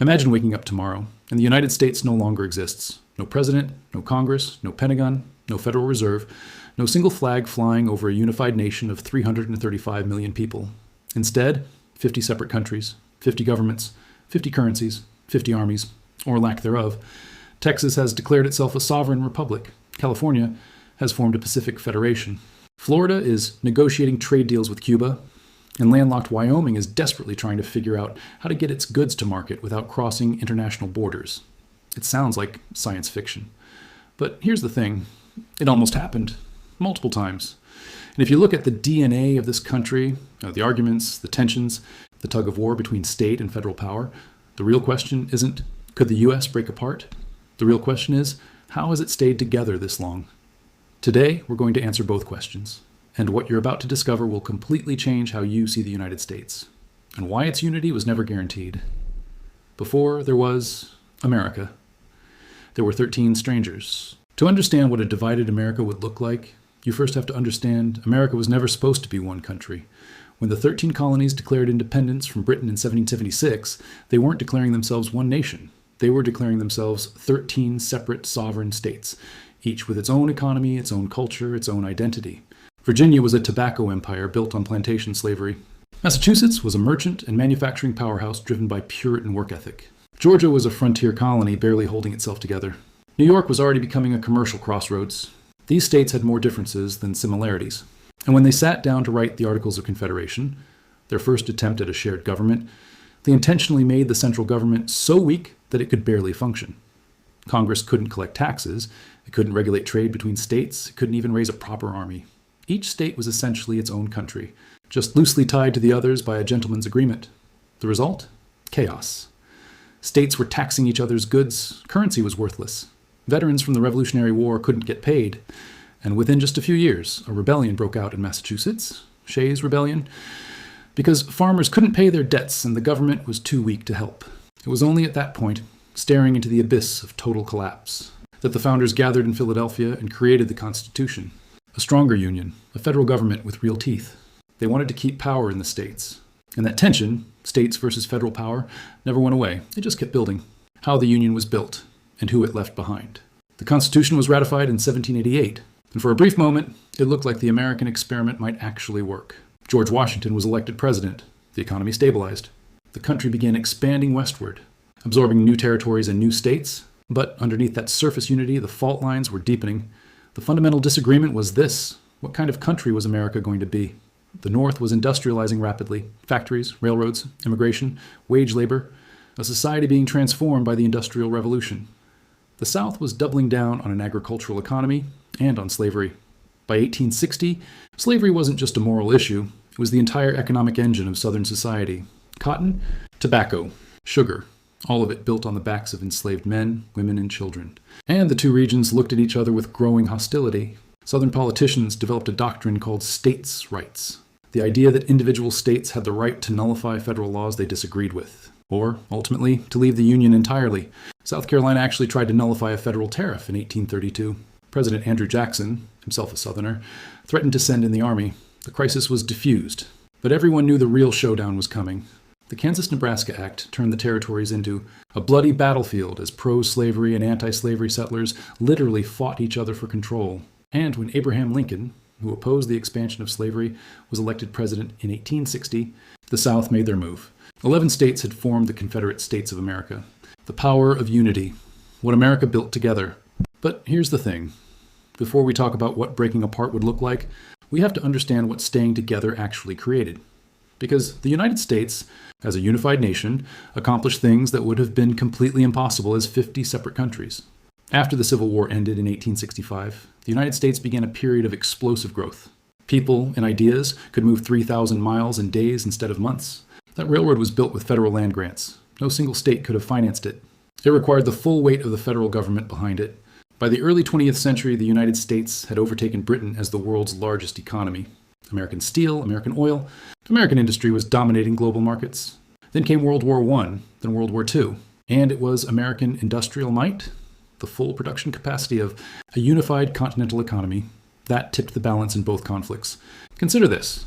Imagine waking up tomorrow, and the United States no longer exists. No president, no Congress, no Pentagon, no Federal Reserve, no single flag flying over a unified nation of 335 million people. Instead, 50 separate countries, 50 governments, 50 currencies, 50 armies, or lack thereof. Texas has declared itself a sovereign republic. California has formed a Pacific Federation. Florida is negotiating trade deals with Cuba, and landlocked Wyoming is desperately trying to figure out how to get its goods to market without crossing international borders. It sounds like science fiction. But here's the thing. It almost happened. Multiple times. And if you look at the DNA of this country, the arguments, the tensions, the tug of war between state and federal power, the real question isn't, could the U.S. break apart? The real question is, how has it stayed together this long? Today, we're going to answer both questions. And what you're about to discover will completely change how you see the United States, and why its unity was never guaranteed. Before there was America, there were 13 strangers. To understand what a divided America would look like, you first have to understand America was never supposed to be one country. When the 13 colonies declared independence from Britain in 1776, they weren't declaring themselves one nation. They were declaring themselves 13 separate sovereign states, each with its own economy, its own culture, its own identity. Virginia was a tobacco empire built on plantation slavery. Massachusetts was a merchant and manufacturing powerhouse driven by Puritan work ethic. Georgia was a frontier colony barely holding itself together. New York was already becoming a commercial crossroads. These states had more differences than similarities. And when they sat down to write the Articles of Confederation, their first attempt at a shared government, they intentionally made the central government so weak that it could barely function. Congress couldn't collect taxes, it couldn't regulate trade between states, it couldn't even raise a proper army. Each state was essentially its own country, just loosely tied to the others by a gentleman's agreement. The result? Chaos. States were taxing each other's goods, currency was worthless. Veterans from the Revolutionary War couldn't get paid, and within just a few years, a rebellion broke out in Massachusetts, Shays' Rebellion, because farmers couldn't pay their debts and the government was too weak to help. It was only at that point, staring into the abyss of total collapse, that the founders gathered in Philadelphia and created the Constitution. A stronger union, a federal government with real teeth. They wanted to keep power in the states. And that tension, states versus federal power, never went away. It just kept building. How the Union was built, and who it left behind. The Constitution was ratified in 1788, and for a brief moment, it looked like the American experiment might actually work. George Washington was elected president. The economy stabilized. The country began expanding westward, absorbing new territories and new states, but underneath that surface unity, the fault lines were deepening. The fundamental disagreement was this: what kind of country was America going to be? The North was industrializing rapidly. Factories, railroads, immigration, wage labor, a society being transformed by the Industrial Revolution. The South was doubling down on an agricultural economy and on slavery. By 1860, slavery wasn't just a moral issue, it was the entire economic engine of Southern society. Cotton, tobacco, sugar, all of it built on the backs of enslaved men, women, and children. And the two regions looked at each other with growing hostility. Southern politicians developed a doctrine called states' rights. The idea that individual states had the right to nullify federal laws they disagreed with, or, ultimately, to leave the Union entirely. South Carolina actually tried to nullify a federal tariff in 1832. President Andrew Jackson, himself a Southerner, threatened to send in the army. The crisis was diffused, but everyone knew the real showdown was coming. The Kansas-Nebraska Act turned the territories into a bloody battlefield as pro-slavery and anti-slavery settlers literally fought each other for control. And when Abraham Lincoln, who opposed the expansion of slavery, was elected president in 1860, the South made their move. 11 states had formed the Confederate States of America. The power of unity, what America built together. But here's the thing. Before we talk about what breaking apart would look like, we have to understand what staying together actually created. Because the United States, as a unified nation, accomplished things that would have been completely impossible as 50 separate countries. After the Civil War ended in 1865, the United States began a period of explosive growth. People and ideas could move 3,000 miles in days instead of months. That railroad was built with federal land grants. No single state could have financed it. It required the full weight of the federal government behind it. By the early 20th century, the United States had overtaken Britain as the world's largest economy. American steel, American oil, American industry was dominating global markets. Then came World War I, then World War II. And it was American industrial might, the full production capacity of a unified continental economy, that tipped the balance in both conflicts. Consider this.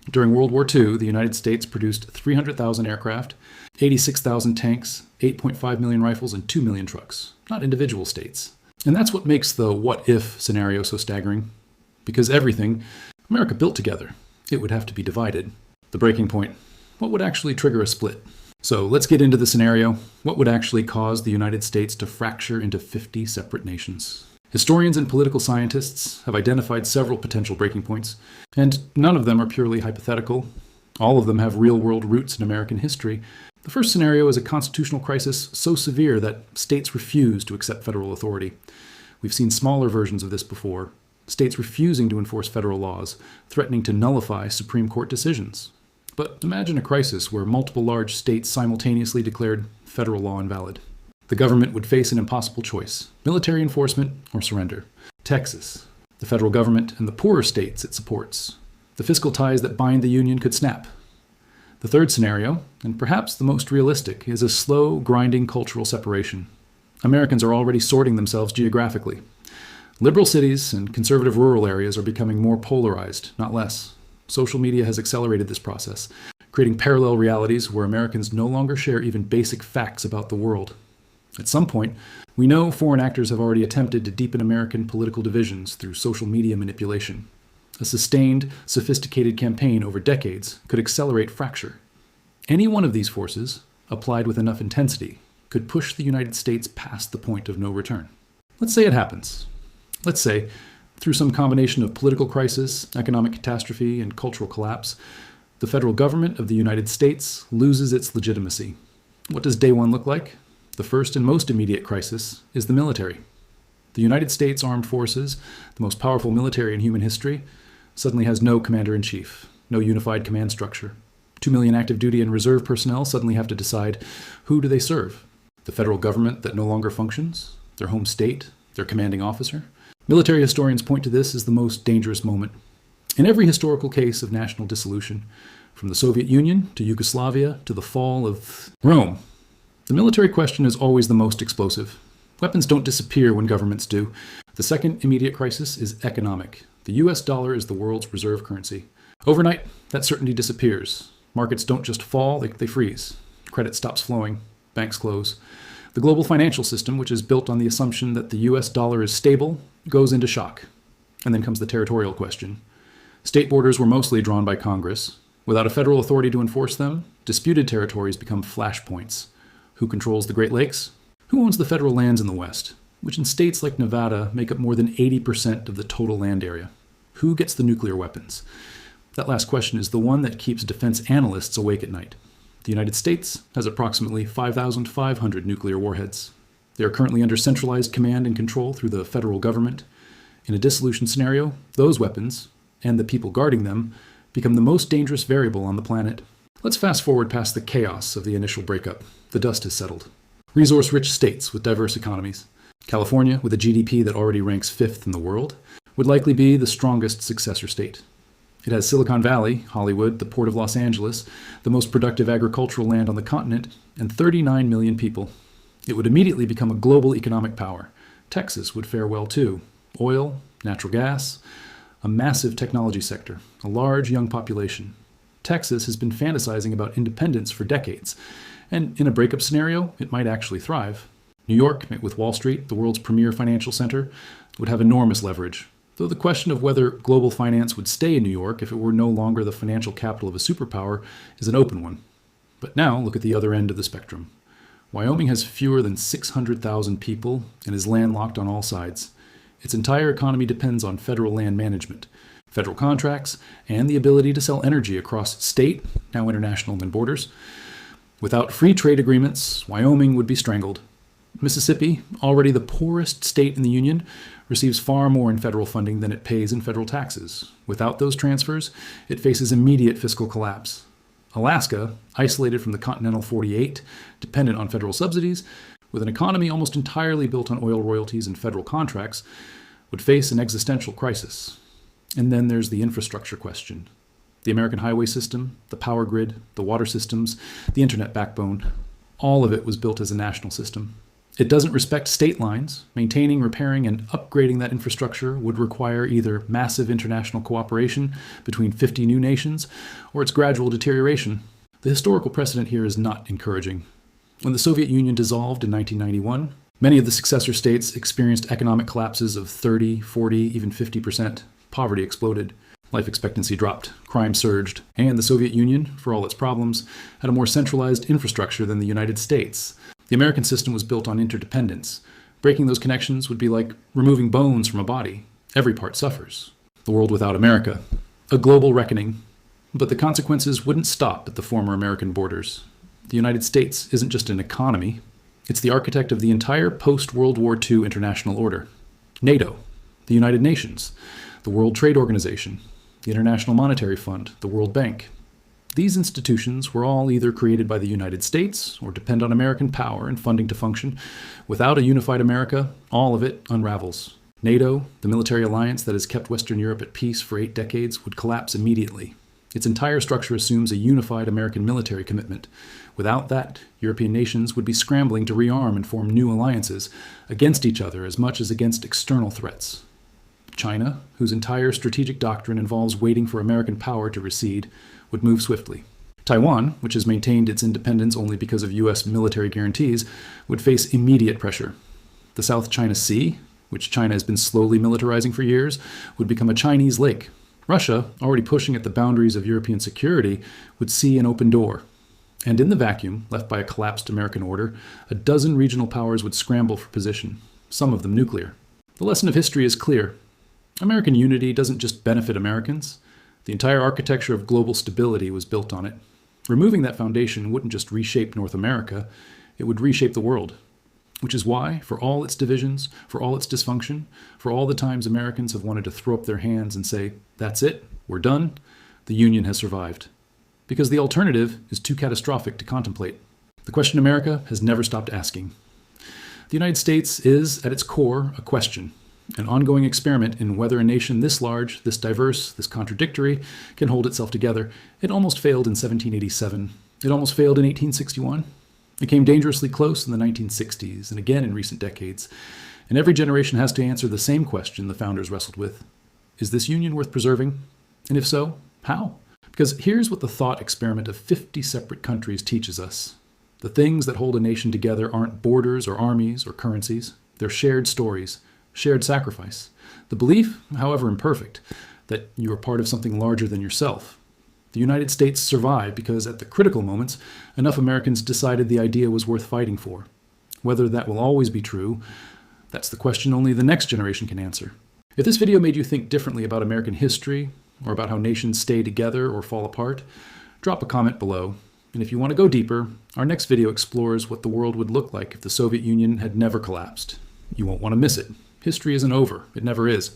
During World War II, the United States produced 300,000 aircraft, 86,000 tanks, 8.5 million rifles, and 2 million trucks, not individual states. And that's what makes the what-if scenario so staggering. Because everything America built together, it would have to be divided. The breaking point: what would actually trigger a split? So let's get into the scenario. What would actually cause the United States to fracture into 50 separate nations? Historians and political scientists have identified several potential breaking points, and none of them are purely hypothetical. All of them have real-world roots in American history. The first scenario is a constitutional crisis so severe that states refuse to accept federal authority. We've seen smaller versions of this before. States refusing to enforce federal laws, threatening to nullify Supreme Court decisions. But imagine a crisis where multiple large states simultaneously declared federal law invalid. The government would face an impossible choice: military enforcement or surrender. Texas, the federal government, and the poorer states it supports. The fiscal ties that bind the Union could snap. The third scenario, and perhaps the most realistic, is a slow, grinding cultural separation. Americans are already sorting themselves geographically. Liberal cities and conservative rural areas are becoming more polarized, not less. Social media has accelerated this process, creating parallel realities where Americans no longer share even basic facts about the world. At some point, we know foreign actors have already attempted to deepen American political divisions through social media manipulation. A sustained, sophisticated campaign over decades could accelerate fracture. Any one of these forces, applied with enough intensity, could push the United States past the point of no return. Let's say it happens. Let's say, through some combination of political crisis, economic catastrophe, and cultural collapse, the federal government of the United States loses its legitimacy. What does day one look like? The first and most immediate crisis is the military. The United States Armed Forces, the most powerful military in human history, suddenly has no commander-in-chief, no unified command structure. 2 million active duty and reserve personnel suddenly have to decide, who do they serve? The federal government that no longer functions? Their home state? Their commanding officer? Military historians point to this as the most dangerous moment. In every historical case of national dissolution, from the Soviet Union to Yugoslavia to the fall of Rome, the military question is always the most explosive. Weapons don't disappear when governments do. The second immediate crisis is economic. The US dollar is the world's reserve currency. Overnight, that certainty disappears. Markets don't just fall, they freeze. Credit stops flowing. Banks close. The global financial system, which is built on the assumption that the US dollar is stable, goes into shock. And then comes the territorial question. State borders were mostly drawn by Congress. Without a federal authority to enforce them, disputed territories become flashpoints. Who controls the Great Lakes? Who owns the federal lands in the West, which in states like Nevada make up more than 80% of the total land area? Who gets the nuclear weapons? That last question is the one that keeps defense analysts awake at night. The United States has approximately 5,500 nuclear warheads. They are currently under centralized command and control through the federal government. In a dissolution scenario, those weapons, and the people guarding them, become the most dangerous variable on the planet. Let's fast forward past the chaos of the initial breakup. The dust has settled. Resource-rich states with diverse economies. California, with a GDP that already ranks 5th in the world, would likely be the strongest successor state. It has Silicon Valley, Hollywood, the Port of Los Angeles, the most productive agricultural land on the continent, and 39 million people. It would immediately become a global economic power. Texas would fare well too. Oil, natural gas, a massive technology sector, a large young population. Texas has been fantasizing about independence for decades, and in a breakup scenario, it might actually thrive. New York, with Wall Street, the world's premier financial center, would have enormous leverage. Though the question of whether global finance would stay in New York if it were no longer the financial capital of a superpower is an open one. But now, look at the other end of the spectrum. Wyoming has fewer than 600,000 people and is landlocked on all sides. Its entire economy depends on federal land management, federal contracts, and the ability to sell energy across state, now international borders. Without free trade agreements, Wyoming would be strangled. Mississippi, already the poorest state in the Union, receives far more in federal funding than it pays in federal taxes. Without those transfers, it faces immediate fiscal collapse. Alaska, isolated from the continental 48, dependent on federal subsidies, with an economy almost entirely built on oil royalties and federal contracts, would face an existential crisis. And then there's the infrastructure question. The American highway system, the power grid, the water systems, the internet backbone, all of it was built as a national system. It doesn't respect state lines. Maintaining, repairing, and upgrading that infrastructure would require either massive international cooperation between 50 new nations or its gradual deterioration. The historical precedent here is not encouraging. When the Soviet Union dissolved in 1991, many of the successor states experienced economic collapses of 30, 40, even 50%. Poverty exploded. Life expectancy dropped, crime surged, and the Soviet Union, for all its problems, had a more centralized infrastructure than the United States. The American system was built on interdependence. Breaking those connections would be like removing bones from a body. Every part suffers. The world without America. A global reckoning. But the consequences wouldn't stop at the former American borders. The United States isn't just an economy. It's the architect of the entire post-World War II international order. NATO, the United Nations, the World Trade Organization, the International Monetary Fund, the World Bank. These institutions were all either created by the United States or depend on American power and funding to function. Without a unified America, all of it unravels. NATO, the military alliance that has kept Western Europe at peace for 8 decades, would collapse immediately. Its entire structure assumes a unified American military commitment. Without that, European nations would be scrambling to rearm and form new alliances against each other as much as against external threats. China, whose entire strategic doctrine involves waiting for American power to recede, would move swiftly. Taiwan, which has maintained its independence only because of U.S. military guarantees, would face immediate pressure. The South China Sea, which China has been slowly militarizing for years, would become a Chinese lake. Russia, already pushing at the boundaries of European security, would see an open door. And in the vacuum, left by a collapsed American order, a dozen regional powers would scramble for position, some of them nuclear. The lesson of history is clear. American unity doesn't just benefit Americans. The entire architecture of global stability was built on it. Removing that foundation wouldn't just reshape North America, it would reshape the world. Which is why, for all its divisions, for all its dysfunction, for all the times Americans have wanted to throw up their hands and say, "That's it, we're done," the Union has survived. Because the alternative is too catastrophic to contemplate. The question America has never stopped asking. The United States is, at its core, a question. An ongoing experiment in whether a nation this large, this diverse, this contradictory can hold itself together. It almost failed in 1787. It almost failed in 1861. It came dangerously close in the 1960s and again in recent decades. And every generation has to answer the same question the founders wrestled with. Is this union worth preserving? And if so, how? Because here's what the thought experiment of 50 separate countries teaches us. The things that hold a nation together aren't borders or armies or currencies. They're shared stories. Shared sacrifice. The belief, however imperfect, that you are part of something larger than yourself. The United States survived because at the critical moments, enough Americans decided the idea was worth fighting for. Whether that will always be true, that's the question only the next generation can answer. If this video made you think differently about American history, or about how nations stay together or fall apart, drop a comment below. And if you want to go deeper, our next video explores what the world would look like if the Soviet Union had never collapsed. You won't want to miss it. History isn't over. It never is.